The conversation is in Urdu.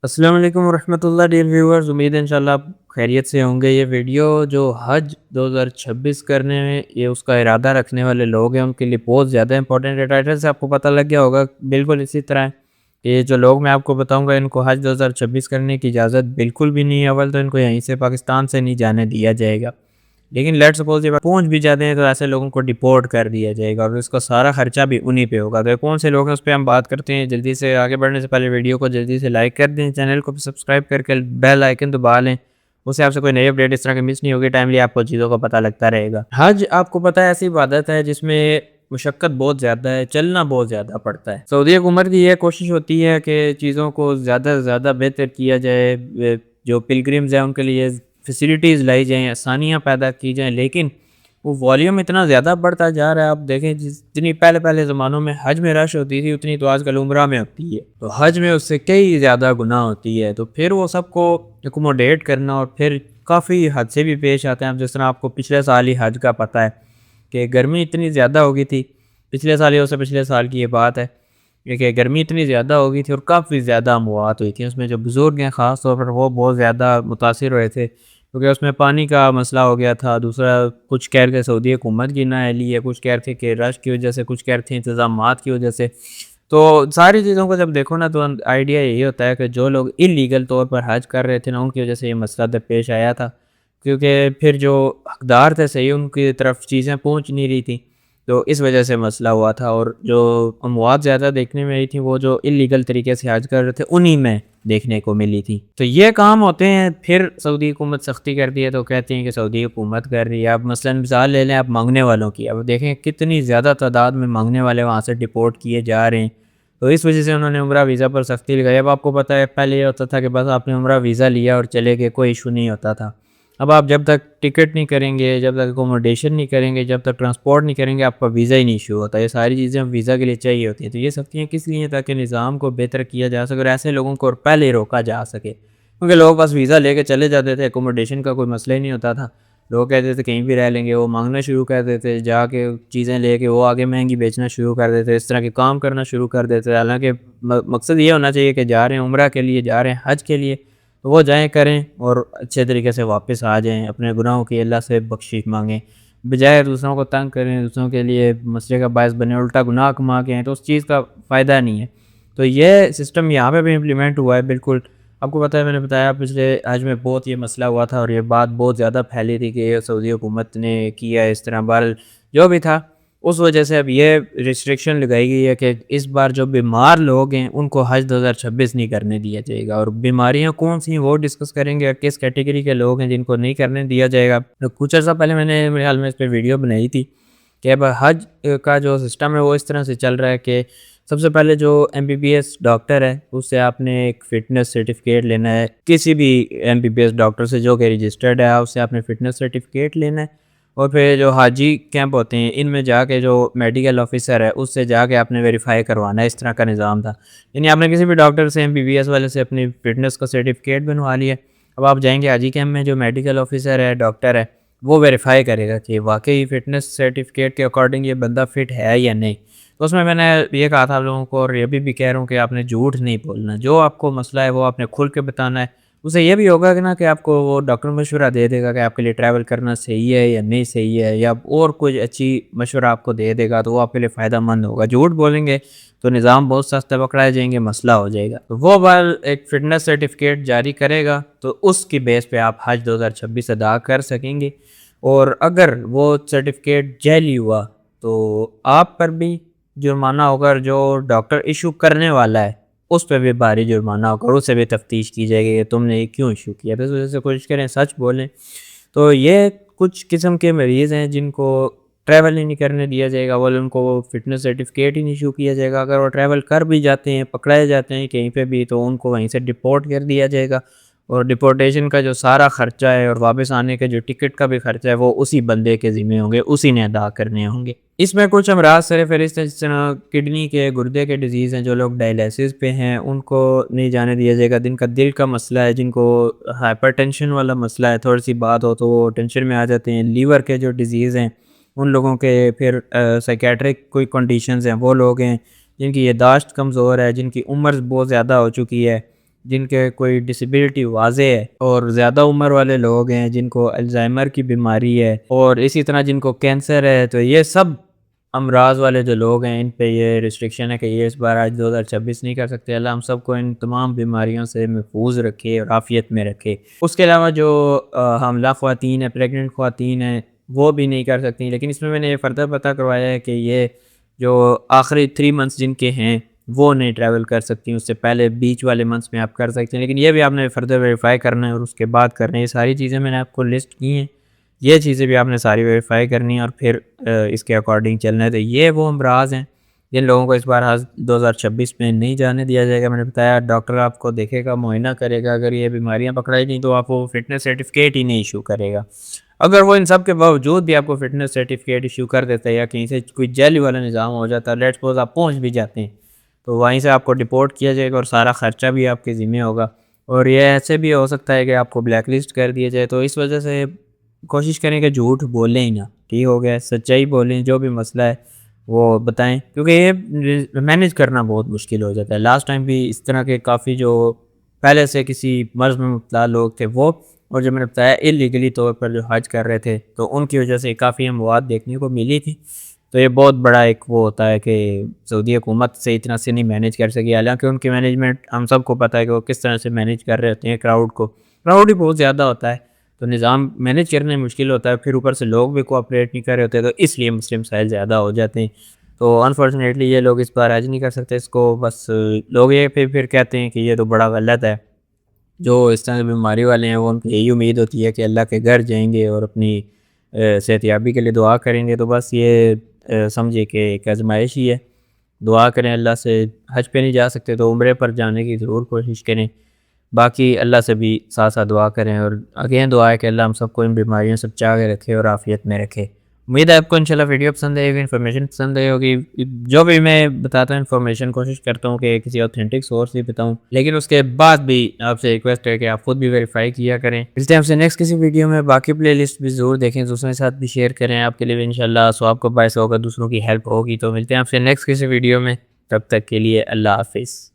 السلام علیکم ورحمۃ اللہ ڈیئر ویورز، امید ہے انشاءاللہ آپ خیریت سے ہوں گے۔ یہ ویڈیو جو حج 2026 کرنے میں یہ اس کا ارادہ رکھنے والے لوگ ہیں ان کے لیے بہت زیادہ امپورٹنٹ ہے۔ ٹائٹل سے آپ کو پتہ لگ گیا ہوگا، بالکل اسی طرح ہے کہ یہ جو لوگ میں آپ کو بتاؤں گا ان کو حج 2026 کرنے کی اجازت بالکل بھی نہیں ہے۔ اول تو ان کو یہیں سے پاکستان سے نہیں جانے دیا جائے گا، لیکن لیٹ سپوز یہ پہنچ بھی جاتے ہیں تو ایسے لوگوں کو ڈیپورٹ کر دیا جائے گا اور اس کا سارا خرچہ بھی انہی پہ ہوگا۔ تو یہ کون سے لوگ ہیں اس پہ ہم بات کرتے ہیں۔ جلدی سے آگے بڑھنے سے پہلے ویڈیو کو جلدی سے لائک کر دیں، چینل کو بھی سبسکرائب کر کے بیل آئیکن دبا لیں، اس سے آپ سے کوئی نئی اپڈیٹ اس طرح کی مس نہیں ہوگی، ٹائملی آپ کو چیزوں کا پتہ لگتا رہے گا۔ حج آپ کو پتہ ہے ایسی عبادت ہے جس میں مشقت بہت زیادہ ہے، چلنا بہت زیادہ پڑتا ہے۔ سعودی حکومت کی یہ کوشش ہوتی ہے کہ چیزوں کو زیادہ سے زیادہ بہتر کیا جائے، جو پلگرمز ہیں ان کے لیے فیسیلیٹیز لائی جائیں، آسانیاں پیدا کی جائیں، لیکن وہ والیوم اتنا زیادہ بڑھتا جا رہا ہے۔ آپ دیکھیں جتنی پہلے زمانوں میں حج میں رش ہوتی تھی اتنی تو آج کل عمرہ میں ہوتی ہے، تو حج میں اس سے کئی زیادہ گناہ ہوتی ہے، تو پھر وہ سب کو اکوموڈیٹ کرنا اور پھر کافی حادثے بھی پیش آتے ہیں۔ جس طرح آپ کو پچھلے سال ہی حج کا پتہ ہے کہ گرمی اتنی زیادہ ہو گئی تھی، پچھلے سال ہی اس سے پچھلے سال کی یہ بات ہے کہ گرمی اتنی زیادہ ہو گئی تھی اور کافی زیادہ اموات ہوئی تھیں۔ اس میں جو بزرگ ہیں خاص طور پر وہ بہت زیادہ متاثر ہوئے تھے، کیونکہ اس میں پانی کا مسئلہ ہو گیا تھا۔ دوسرا کچھ کہہ رہے تھے سعودی حکومت کی نااہلی ہے، کچھ کہہ رہے تھے کہ رش کی وجہ سے، کچھ کہہ رہے تھے انتظامات کی وجہ سے۔ تو ساری چیزوں کو جب دیکھو نا تو آئیڈیا یہی ہوتا ہے کہ جو لوگ انلیگل طور پر حج کر رہے تھے نا ان کی وجہ سے یہ مسئلہ پیش آیا تھا، کیونکہ پھر جو حقدار تھے صحیح ان کی طرف چیزیں پہنچ نہیں رہی تھیں، تو اس وجہ سے مسئلہ ہوا تھا۔ اور جو اموات زیادہ دیکھنے میں آئی تھیں وہ جو انلیگل طریقے سے حج کر رہے تھے انہی میں دیکھنے کو ملی تھی۔ تو یہ کام ہوتے ہیں، پھر سعودی حکومت سختی کر دی ہے تو کہتے ہیں کہ سعودی حکومت کر رہی ہے۔ اب مثلا مثال لے لیں آپ مانگنے والوں کی، اب دیکھیں کتنی زیادہ تعداد میں مانگنے والے وہاں سے ڈیپورٹ کیے جا رہے ہیں، تو اس وجہ سے انہوں نے عمرہ ویزا پر سختی لگائی۔ اب آپ کو پتہ ہے پہلے یہ ہوتا تھا کہ بس آپ نے عمرہ ویزا لیا اور چلے گئے، کوئی ایشو نہیں ہوتا تھا۔ اب آپ جب تک ٹکٹ نہیں کریں گے، جب تک اکوموڈیشن نہیں کریں گے، جب تک ٹرانسپورٹ نہیں کریں گے، آپ کا ویزا ہی نہیں ایشو ہوتا۔ یہ ساری چیزیں ویزا کے لیے چاہیے ہوتی ہیں، تو یہ سختیاں کس لیے ہیں؟ تاکہ نظام کو بہتر کیا جا سکے اور ایسے لوگوں کو پہلے روکا جا سکے، کیونکہ لوگ بس ویزا لے کے چلے جاتے تھے، اکوموڈیشن کا کوئی مسئلہ ہی نہیں ہوتا تھا۔ لوگ کہتے تھے کہیں بھی رہ لیں گے، وہ مانگنا شروع کر دیتے، جا کے چیزیں لے کے وہ آگے مہنگی بیچنا شروع کر دیتے، اس طرح کے کام کرنا شروع کر دیتے۔ حالانکہ مقصد یہ ہونا چاہیے کہ جا رہے ہیں عمرہ کے لیے، جا رہے ہیں حج کے لیے، تو وہ جائیں کریں اور اچھے طریقے سے واپس آ جائیں، اپنے گناہوں کی اللہ سے بخشش مانگیں، بجائے دوسروں کو تنگ کریں، دوسروں کے لیے مسئلے کا باعث بنے، الٹا گناہ کما کے ہیں، تو اس چیز کا فائدہ نہیں ہے۔ تو یہ سسٹم یہاں پہ بھی امپلیمنٹ ہوا ہے بالکل۔ آپ کو پتہ ہے میں نے بتایا پچھلے حج میں بہت یہ مسئلہ ہوا تھا اور یہ بات بہت زیادہ پھیلی تھی کہ یہ سعودی حکومت نے کیا اس طرح، بہرحال جو بھی تھا اس وجہ سے اب یہ ریسٹرکشن لگائی گئی ہے کہ اس بار جو بیمار لوگ ہیں ان کو حج 2026 نہیں کرنے دیا جائے گا۔ اور بیماریاں کون سی ہیں وہ ڈسکس کریں گے، کس کیٹیگری کے لوگ ہیں جن کو نہیں کرنے دیا جائے گا۔ کچھ عرصہ پہلے میں نے میرے حال میں اس پہ ویڈیو بنائی تھی کہ اب حج کا جو سسٹم ہے وہ اس طرح سے چل رہا ہے کہ سب سے پہلے جو MBBS ڈاکٹر ہے اس سے آپ نے ایک فٹنس سرٹیفکیٹ لینا ہے، کسی بھی MBBS ڈاکٹر سے جو کہ رجسٹرڈ ہے اس سے آپ نے فٹنس سرٹیفکیٹ لینا ہے، اور پھر جو حاجی کیمپ ہوتے ہیں ان میں جا کے جو میڈیکل آفیسر ہے اس سے جا کے آپ نے ویریفائی کروانا ہے۔ اس طرح کا نظام تھا، یعنی آپ نے کسی بھی ڈاکٹر سے MBBS والے سے اپنی فٹنس کا سرٹیفکیٹ بنوا لیا، اب آپ جائیں گے حاجی کیمپ میں، جو میڈیکل آفیسر ہے ڈاکٹر ہے وہ ویریفائی کرے گا کہ واقعی فٹنس سرٹیفکیٹ کے اکارڈنگ یہ بندہ فٹ ہے یا نہیں۔ تو اس میں نے یہ کہا تھا آپ لوگوں کو، اور یہ بھی کہہ رہا ہوں کہ آپ نے جھوٹ نہیں بولنا، جو آپ کو مسئلہ ہے وہ آپ نے کھل کے بتانا ہے۔ اسے یہ بھی ہوگا کہ نا کہ آپ کو وہ ڈاکٹر مشورہ دے دے گا کہ آپ کے لیے ٹریول کرنا صحیح ہے یا نہیں صحیح ہے، یا اور کوئی اچھی مشورہ آپ کو دے دے گا تو وہ آپ کے لیے فائدہ مند ہوگا۔ جھوٹ بولیں گے تو نظام بہت سخت پکڑائے جائیں گے، مسئلہ ہو جائے گا۔ تو وہ بال ایک فٹنس سرٹیفکیٹ جاری کرے گا تو اس کی بیس پہ آپ حج 2026 ادا کر سکیں گے، اور اگر وہ سرٹیفکیٹ جعلی ہوا تو آپ پر بھی جرمانہ ہوگا، اور جو ڈاکٹر ایشو کرنے والا ہے اس پہ بھی بھاری جرمانہ ہوگا، اور اس سے بھی تفتیش کی جائے گی کہ تم نے یہ کیوں ایشو کیا۔ اس وجہ سے کوشش کریں سچ بولیں۔ تو یہ کچھ قسم کے مریض ہیں جن کو ٹریول ہی نہیں کرنے دیا جائے گا، ان کو فٹنس سرٹیفکیٹ ہی نہیں ایشو کیا جائے گا۔ اگر وہ ٹریول کر بھی جاتے ہیں، پکڑائے جاتے ہیں کہیں پہ بھی، تو ان کو وہیں سے ڈپورٹ کر دیا جائے گا، اور ڈپورٹیشن کا جو سارا خرچہ ہے اور واپس آنے کے جو ٹکٹ کا بھی خرچہ ہے وہ اسی بندے کے ذمہ ہوں گے، اسی نے ادا کرنے ہوں گے۔ اس میں کچھ امراض سر فہرست ہیں، جس طرح کڈنی کے، گردے کے ڈیزیز ہیں، جو لوگ ڈائلیسس پہ ہیں ان کو نہیں جانے دیا جائے گا، جن کا دل کا مسئلہ ہے، جن کو ہائپر ٹینشن والا مسئلہ ہے، تھوڑی سی بات ہو تو وہ ٹینشن میں آ جاتے ہیں، لیور کے جو ڈیزیز ہیں ان لوگوں کے، پھر سائیکیٹرک کوئی کنڈیشنز ہیں، وہ لوگ ہیں جن کی یادداشت کمزور ہے، جن کی عمر بہت زیادہ ہو چکی ہے، جن کے کوئی ڈسیبلٹی واضح ہے، اور زیادہ عمر والے لوگ ہیں جن کو الزائمر کی بیماری ہے، اور اسی طرح جن کو کینسر ہے، تو یہ سب امراض والے جو لوگ ہیں ان پہ یہ ریسٹرکشن ہے کہ یہ اس بار آج 2026 نہیں کر سکتے۔ اللہ ہم سب کو ان تمام بیماریوں سے محفوظ رکھے اور عافیت میں رکھے۔ اس کے علاوہ جو حاملہ خواتین ہیں، پریگننٹ خواتین ہیں، وہ بھی نہیں کر سکتی، لیکن اس میں میں نے فردر پتہ کروایا ہے کہ یہ جو آخری 3 منتھس جن کے ہیں وہ نہیں ٹریول کر سکتی، اس سے پہلے بیچ والے منتھس میں آپ کر سکتے ہیں، لیکن یہ بھی آپ نے فردر ویریفائی کرنا ہے اور اس کے بعد کرنا ہے۔ یہ ساری چیزیں میں نے آپ کو لسٹ کی ہیں، یہ چیزیں بھی آپ نے ساری ویریفائی کرنی ہے اور پھر اس کے اکارڈنگ چلنا ہے۔ تو یہ وہ امراض ہیں جن لوگوں کو اس بار 2026 میں نہیں جانے دیا جائے گا۔ میں نے بتایا ڈاکٹر آپ کو دیکھے گا، معائنہ کرے گا، اگر یہ بیماریاں پکڑائی نہیں تو آپ کو فٹنس سرٹیفکیٹ ہی نہیں ایشو کرے گا۔ اگر وہ ان سب کے باوجود بھی آپ کو فٹنس سرٹیفکیٹ ایشو کر دیتا ہے یا کہیں سے کوئی جیلی والا نظام ہو جاتا ہے، لیٹ سپوز آپ پہنچ بھی جاتے ہیں، تو وہیں سے آپ کو ڈپورٹ کیا جائے گا اور سارا خرچہ بھی آپ کے ذمہ ہوگا، اور یہ ایسے بھی ہو سکتا ہے کہ آپ کو بلیک لسٹ کر دیا جائے۔ تو اس وجہ سے کوشش کریں کہ جھوٹ بولیں ہی نہ، ٹھیک ہو گیا، سچائی بولیں، جو بھی مسئلہ ہے وہ بتائیں، کیونکہ یہ مینیج کرنا بہت مشکل ہو جاتا ہے۔ لاسٹ ٹائم بھی اس طرح کے کافی جو پہلے سے کسی مرض میں مبتلا لوگ تھے وہ، اور جو میں نے بتایا اللیگلی طور پر جو حج کر رہے تھے، تو ان کی وجہ سے کافی اموات دیکھنے کو ملی تھی۔ تو یہ بہت بڑا ایک وہ ہوتا ہے کہ سعودی حکومت سے اتنا سے نہیں مینیج کر سکی، حالانکہ ان کی مینجمنٹ ہم سب کو پتہ ہے کہ وہ کس طرح سے مینیج کر رہے ہوتے ہیں کراؤڈ ہی بہت زیادہ ہوتا ہے، تو نظام مینیج کرنے مشکل ہوتا ہے، پھر اوپر سے لوگ بھی کوآپریٹ نہیں کر رہے ہوتے، تو اس لیے مسلم مسائل زیادہ ہو جاتے ہیں۔ تو انفارچونیٹلی یہ لوگ اس بار حج نہیں کر سکتے، اس کو بس لوگ یہ پھر کہتے ہیں کہ یہ تو بڑا غلط ہے۔ جو اس طرح کی بیماری والے ہیں وہ ان کو یہی امید ہوتی ہے کہ اللہ کے گھر جائیں گے اور اپنی صحت یابی کے لیے دعا کریں گے، تو بس یہ سمجھے کہ ایک آزمائش ہی ہے۔ دعا کریں اللہ سے، حج پہ نہیں جا سکتے تو عمرے پر جانے کی ضرور کوشش کریں، باقی اللہ سے بھی ساتھ ساتھ دعا کریں، اور اگین دعا ہے کہ اللہ ہم سب کو ان بیماریوں سے بچا کے رکھے اور عافیت میں رکھے۔ امید ہے آپ کو انشاءاللہ ویڈیو پسند آئے گی، انفارمیشن پسند آئی ہوگی۔ جو بھی میں بتاتا ہوں انفارمیشن کوشش کرتا ہوں کہ کسی اوتھینٹک سورس سے بتاؤں، لیکن اس کے بعد بھی آپ سے ریکویسٹ ہے کہ آپ خود بھی ویریفائی کیا کریں۔ ملتے ہیں آپ سے نیکسٹ کسی ویڈیو میں، باقی پلے لسٹ بھی ضرور دیکھیں، دوسروں کے ساتھ بھی شیئر کریں، آپ کے لیے بھی انشاءاللہ ثواب کا باعث ہوگا، دوسروں کی ہیلپ ہوگی۔ تو ملتے ہیں آپ سے نیکسٹ کسی ویڈیو میں، تب تک کے لیے اللہ حافظ۔